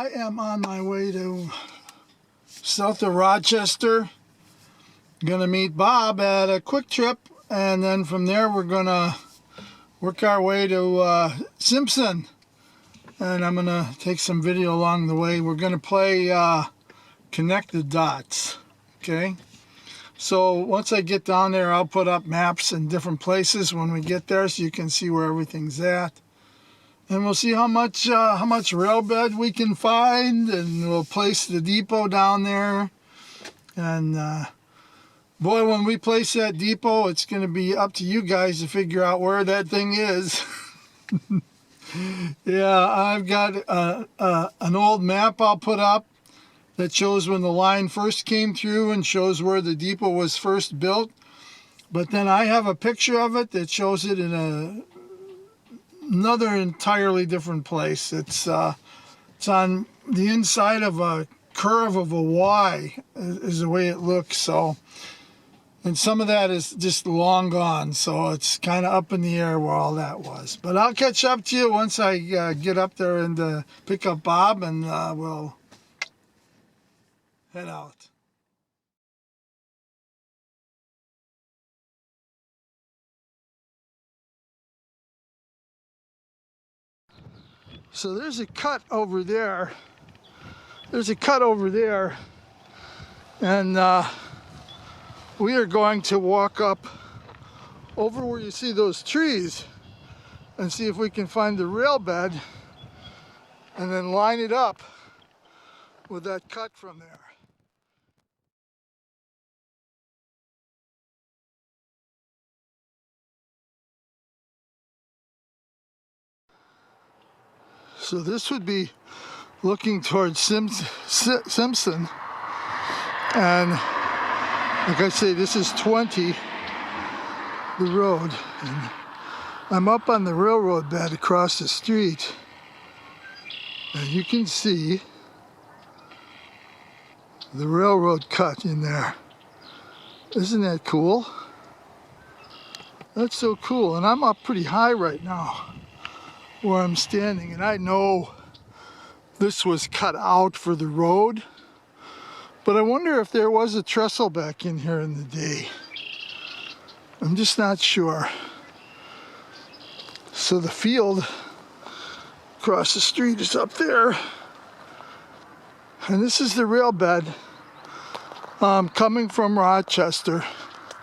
I am on my way to south of Rochester. Gonna meet Bob at a quick trip, and then from there we're gonna work our way to Simpson, and I'm gonna take some video along the way. We're gonna play connect the dots. Okay, so once I get down there, I'll put up maps in different places when we get there, so you can see where everything's at. And we'll see how much rail bed we can find, and we'll place the depot down there. And boy, when we place that depot, it's going to be up to you guys to figure out where that thing is. Yeah, I've got an old map I'll put up that shows when the line first came through and shows where the depot was first built. But then I have a picture of it that shows it in another entirely different place. It's on the inside of a curve of a Y is the way it looks. So, and some of that is just long gone, so it's kind of up in the air where all that was. But I'll catch up to you once I get up there and pick up Bob, and we'll head out. So there's a cut over there. There's a cut over there, and we are going to walk up over where you see those trees and see if we can find the rail bed and then line it up with that cut from there. So this would be looking towards Simpson, and like I say, this is 20, the road, and I'm up on the railroad bed across the street, and you can see the railroad cut in there. Isn't that cool? That's so cool, and I'm up pretty high right now where I'm standing, and I know this was cut out for the road, but I wonder if there was a trestle back in here in the day. I'm just not sure. So the field across the street is up there, and this is the rail bed coming from Rochester.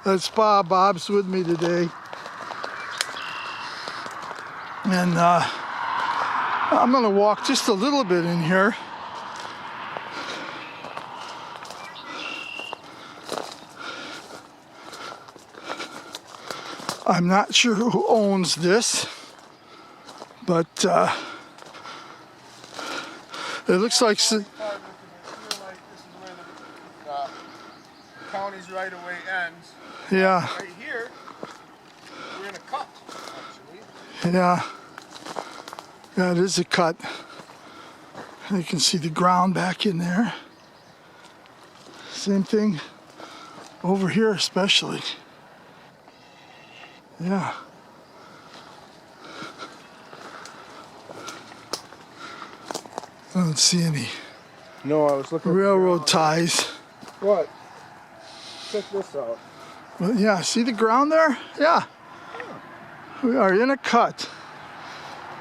That's Bob. Bob's with me today. And I'm going to walk just a little bit in here. I'm not sure who owns this, but it looks like... This is where the county's right away ends. Yeah. Right here, we're in a cut, actually. Yeah. Yeah, it is a cut. You can see the ground back in there. Same thing over here especially. Yeah. I don't see any No, I was looking railroad ties. What? Check this out. Well, yeah, see the ground there? Yeah. We are in a cut.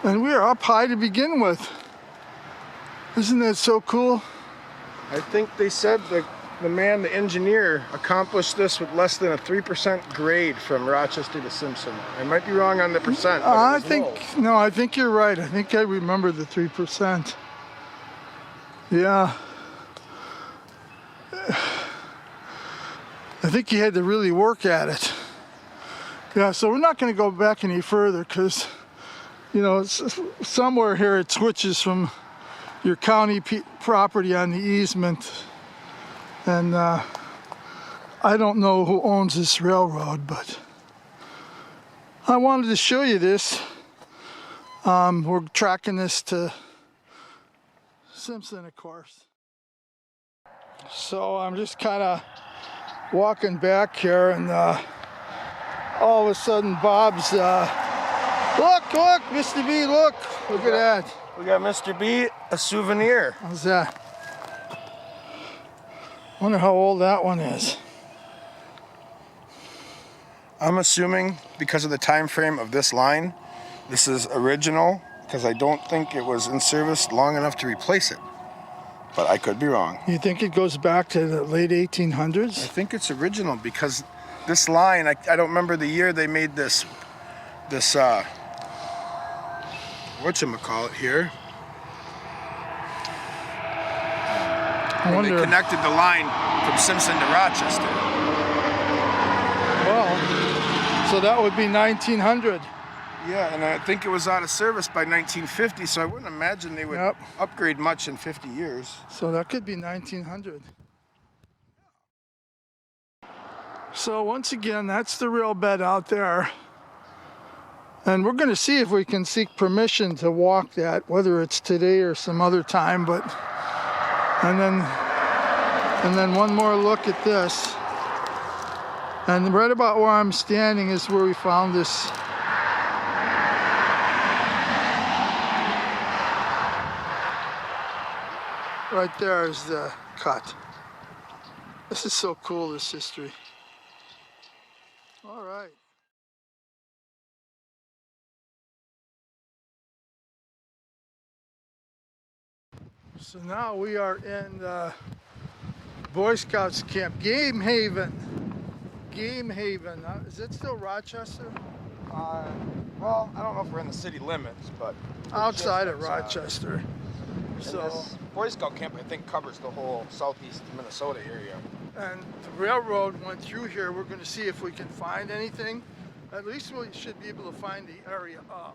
And we are up high to begin with. Isn't that so cool? I think they said the engineer, accomplished this with less than a 3% grade from Rochester to Simpson. I might be wrong on the percent, but I think you're right. I think I remember the 3%. Yeah. I think you had to really work at it. Yeah, so we're not going to go back any further because, you know, somewhere here it switches from your county property on the easement. And I don't know who owns this railroad, but I wanted to show you this. We're tracking this to Simpson, of course. So I'm just kind of walking back here, and all of a sudden Bob's look, Mr. B, look at that. We got Mr. B, a souvenir. How's that? Wonder how old that one is. I'm assuming because of the time frame of this line, this is original, because I don't think it was in service long enough to replace it. But I could be wrong. You think it goes back to the late I 1800s? think it's original because this line, I don't remember the year they made this whatchamacallit here. I When they wonder. connected the line from Simpson to Rochester. Well, so that would be 1900. Yeah, and I think it was out of service by 1950, so I wouldn't imagine they would Yep. upgrade much in 50 years. So that could be 1900. So once again, that's the rail bed out there. And we're going to see if we can seek permission to walk that, whether it's today or some other time. But and then one more look at this. And right about where I'm standing is where we found this. Right there is the cut. This is so cool, this history. All right. So now we are in the Boy Scouts Camp, Gamehaven. Gamehaven. Is it still Rochester? Well, I don't know if we're in the city limits, but Outside of Rochester. So this Boy Scout camp, I think, covers the whole southeast Minnesota area. And the railroad went through here. We're going to see if we can find anything. At least we should be able to find the area of.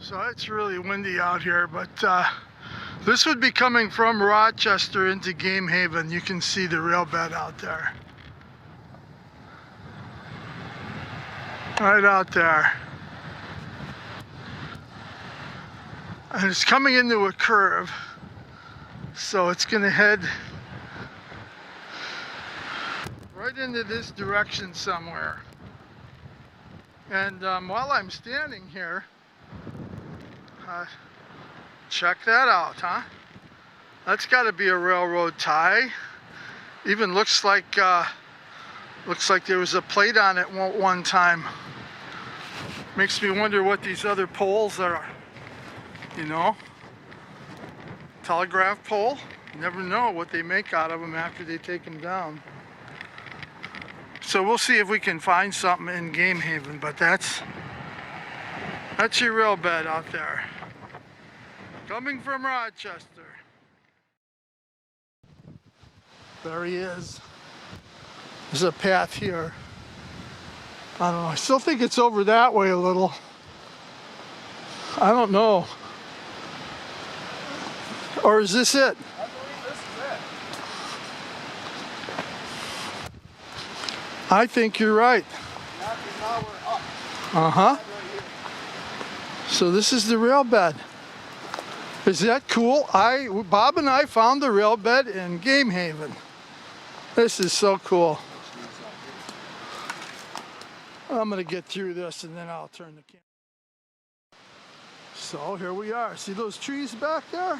So it's really windy out here, but this would be coming from Rochester into Gamehaven. You can see the rail bed out there. Right out there. And it's coming into a curve. So it's going to head right into this direction somewhere. And while I'm standing here, check that out, huh? That's got to be a railroad tie. Even looks like there was a plate on it one time. Makes me wonder what these other poles are. You know, telegraph pole. You never know what they make out of them after they take them down. So we'll see if we can find something in Gamehaven. But that's your rail bed out there. Coming from Rochester. There he is. There's a path here. I don't know. I still think it's over that way a little. I don't know. Or is this it? I believe this is it. I think you're right. Now we're up. Uh-huh. Right here. So this is the rail bed. Is that cool? Bob and I found the rail bed in Gamehaven. This is so cool. I'm gonna get through this and then I'll turn the camera. So here we are. See those trees back there?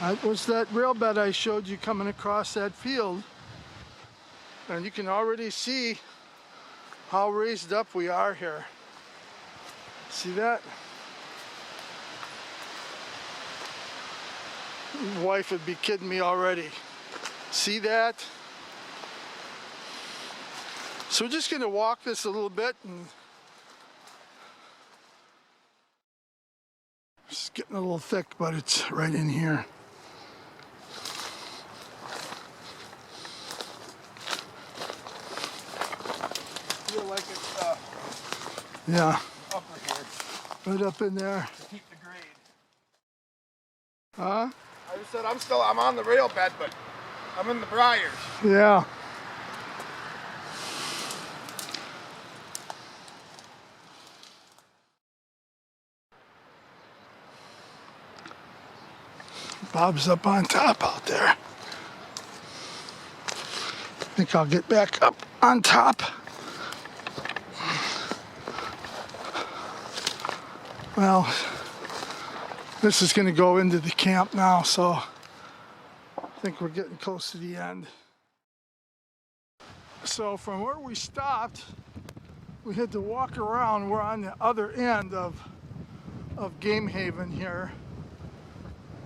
That was that rail bed I showed you coming across that field. And you can already see how raised up we are here. See that? Wife would be kidding me already. See that? So we're just gonna walk this a little bit and it's getting a little thick, but it's right in here. I feel like it's Yeah, upper here right up in there. to keep the grade. Huh? I just said I'm on the rail bed, but I'm in the briars. Yeah. Bob's up on top out there. I think I'll get back up on top. Well, this is going to go into the camp now, so I think we're getting close to the end. So from where we stopped, we had to walk around. We're on the other end of Gamehaven here.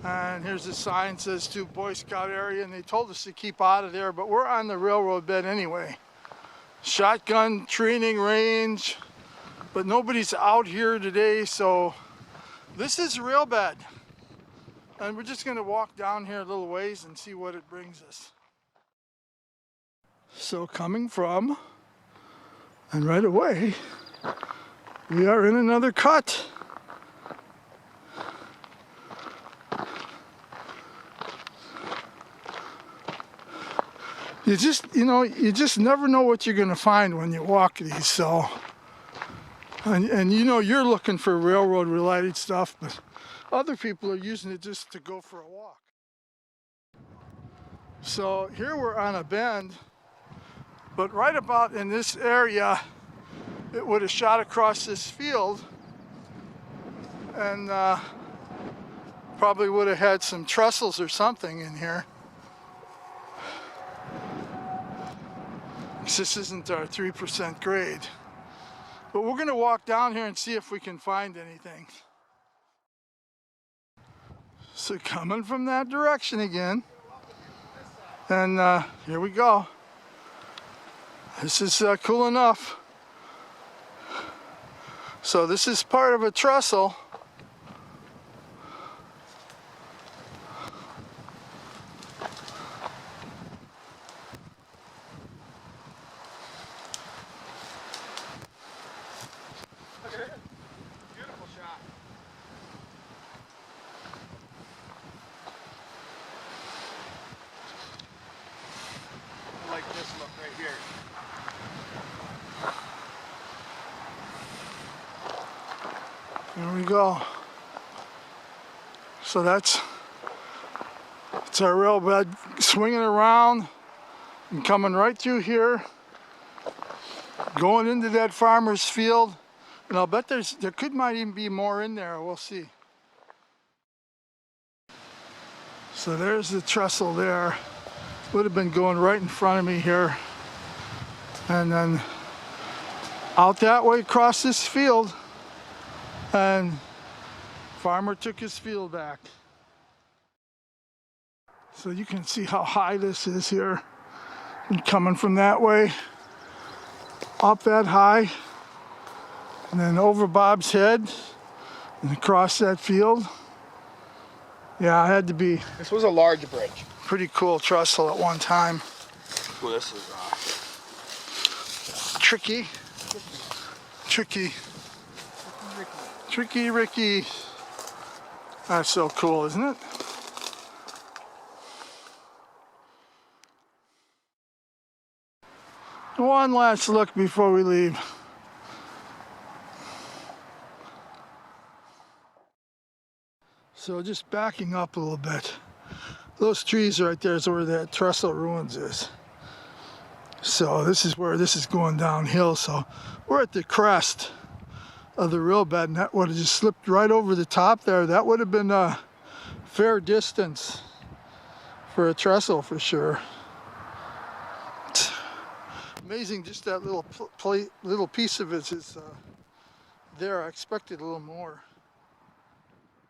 And here's a sign that says to Boy Scout area, and they told us to keep out of there, but we're on the railroad bed anyway. Shotgun training range, but nobody's out here today, so this is rail bed. And we're just gonna walk down here a little ways and see what it brings us. So coming from, and right away, we are in another cut. You just never know what you're gonna find when you walk these, so. And you know you're looking for railroad related stuff, but other people are using it just to go for a walk. So here we're on a bend, but right about in this area, it would have shot across this field and probably would have had some trestles or something in here. This isn't our 3% grade. But we're gonna walk down here and see if we can find anything. So coming from that direction again. And here we go. This is cool enough. So this is part of a trestle. Beautiful shot. I like this look right here. There we go. So it's our rail bed swinging around and coming right through here, going into that farmer's field. And I'll bet there might even be more in there. We'll see. So there's the trestle there. Would have been going right in front of me here. And then out that way across this field. And farmer took his field back. So you can see how high this is here. And coming from that way, up that high. And then over Bob's head and across that field. Yeah, it had to be. This was a large bridge. Pretty cool trestle at one time. Well, this is Tricky. Tricky Ricky. That's so cool, isn't it? One last look before we leave. So just backing up a little bit. Those trees right there is where that trestle ruins is. So this is where this is going downhill. So we're at the crest of the rail bed, and that would have just slipped right over the top there. That would have been a fair distance for a trestle for sure. It's amazing, just that little piece of it is there. I expected a little more.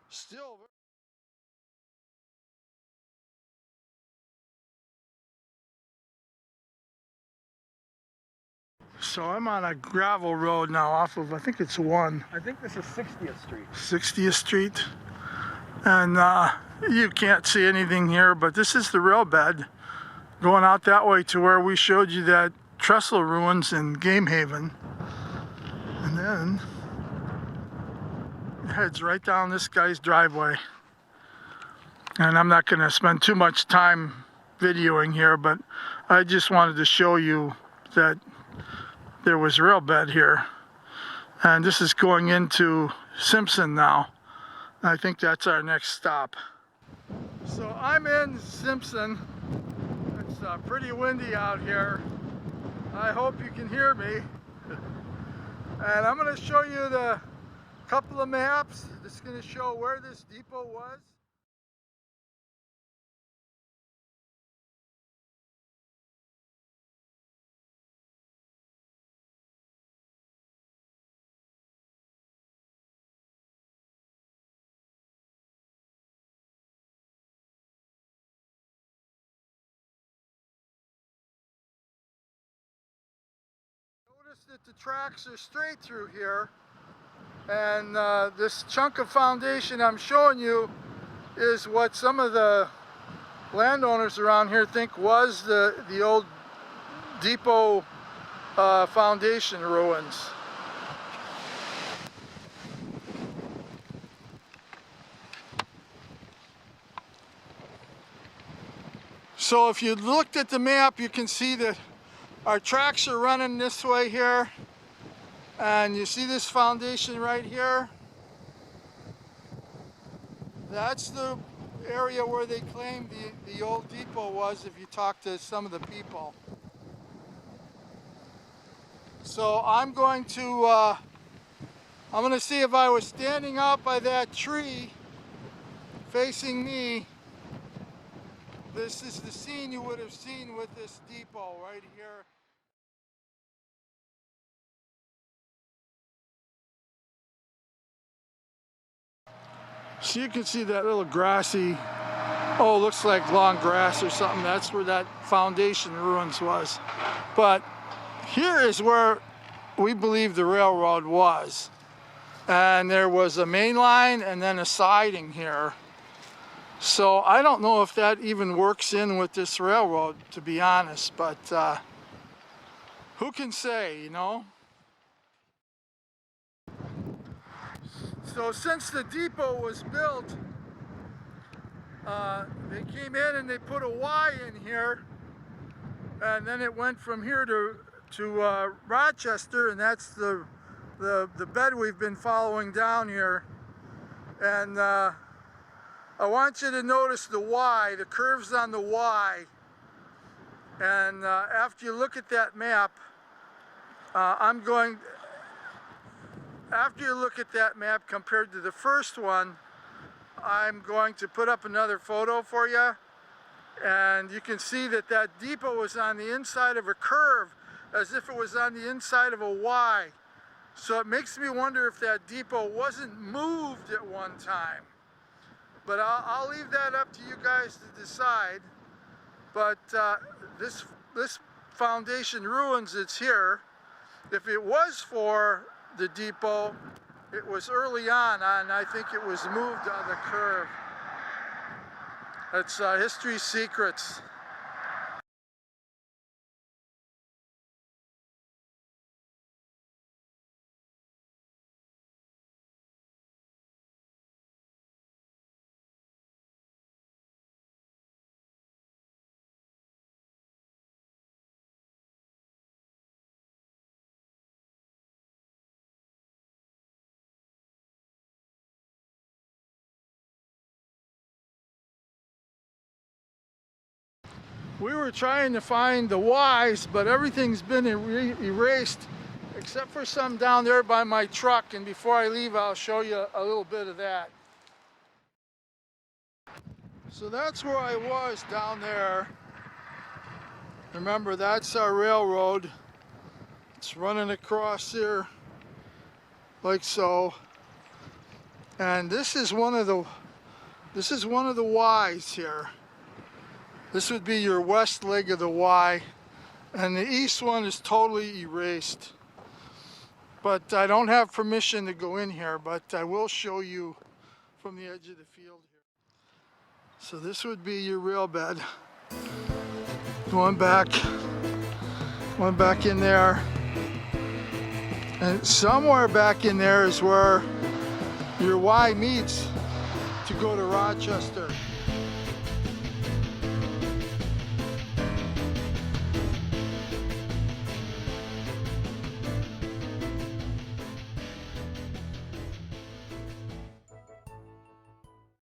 Still. So I'm on a gravel road now off of, I think it's 1. I think this is 60th Street. 60th Street. And you can't see anything here, but this is the rail bed going out that way to where we showed you that trestle ruins in Gamehaven. And then it heads right down this guy's driveway. And I'm not going to spend too much time videoing here, but I just wanted to show you that there was rail bed here. And this is going into Simpson now. I think that's our next stop. So I'm in Simpson. It's pretty windy out here. I hope you can hear me. And I'm going to show you the couple of maps. This is going to show where this depot was. Notice that the tracks are straight through here, and this chunk of foundation I'm showing you is what some of the landowners around here think was the old depot foundation ruins. So if you looked at the map, you can see that our tracks are running this way here, and you see this foundation right here. That's the area where they claim the old depot was, if you talk to some of the people. So I'm going to see if I was standing out by that tree facing me. This is the scene you would have seen with this depot right here. So you can see that little grassy, oh, looks like long grass or something. That's where that foundation ruins was. But here is where we believe the railroad was. And there was a main line and then a siding here. So I don't know if that even works in with this railroad, to be honest, but who can say, you know? So since the depot was built, they came in and they put a Y in here, and then it went from here to Rochester, and that's the bed we've been following down here. And I want you to notice the Y, the curves on the Y. And after you look at that map, after you look at that map compared to the first one, I'm going to put up another photo for you. And you can see that that depot was on the inside of a curve, as if it was on the inside of a Y. So it makes me wonder if that depot wasn't moved at one time. But I'll leave that up to you guys to decide. But this foundation ruins, it's here. If it was for the depot, it was early on, and I think it was moved on the curve. That's history's secrets. We were trying to find the Y's, but everything's been erased except for some down there by my truck. And before I leave, I'll show you a little bit of that. So that's where I was down there. Remember, that's our railroad. It's running across here like so. And this is one of the Y's here. This would be your west leg of the Y, and the east one is totally erased. But I don't have permission to go in here, but I will show you from the edge of the field here. So this would be your rail bed. Going back in there. And somewhere back in there is where your Y meets to go to Rochester.